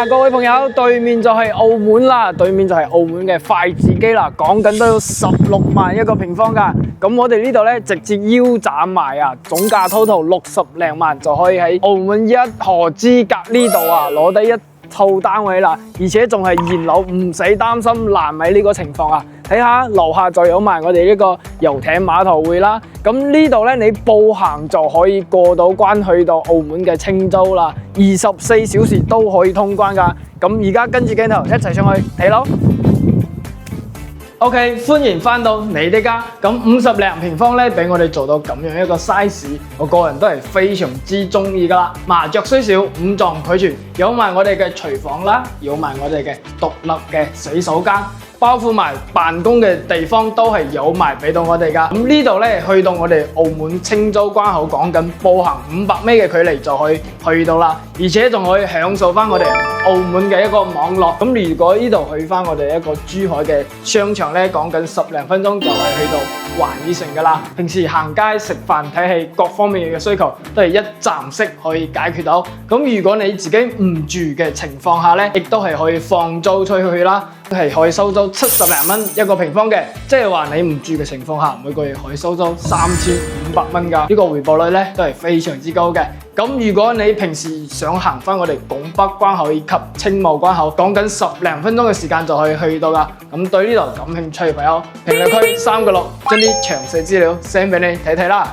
嗱，各位朋友，對面就係澳門啦，對面就係澳門嘅筷子基啦，講緊都要16萬一個平方㗎。咁我哋呢度咧直接腰斬賣啊，總價 total 60零萬就可以喺澳門一河之隔呢度啊攞低一套單位啦，而且仲係現樓，唔使擔心爛尾呢個情況啊！睇下樓下就有埋我哋呢個遊艇碼頭會啦。咁呢度咧，你步行就可以過到關去到澳門嘅青州啦，24小時都可以通關㗎。咁而家跟住鏡頭一齊上去睇樓。OK， 歡迎翻到你的家。咁50零平方咧，俾我哋做到咁樣一個 size， 我個人都係非常之中意噶啦。麻雀雖小，五臟俱全，有埋我哋嘅廚房啦，有埋我哋嘅獨立嘅洗手間，包括埋辦公嘅地方都係有埋俾到我哋噶。咁呢度咧，去到我哋澳門青州關口，講緊步行500米嘅距離就可以去到啦，而且仲可以享受翻我哋澳門嘅一個網絡。咁如果呢度去翻我哋一個珠海嘅商場咧，講緊10零分鐘就係去到環宇城噶啦。平時行街食飯睇戲各方面嘅需求都係一站式可以解決到。咁如果你自己唔住嘅情況下咧，亦都係可以放租出去啦，係可以收租70零蚊一個平方嘅，即係話你唔住嘅情況下，每個月可以收租3500蚊噶。呢個回報率咧都係非常之高嘅。咁如果你平時想行翻我哋拱北關口以及青茂關口，講緊10零分鐘嘅時間就可以去到噶。咁對呢度感興趣嘅朋友，評論區3個6將啲詳細資料 send 俾你睇睇啦。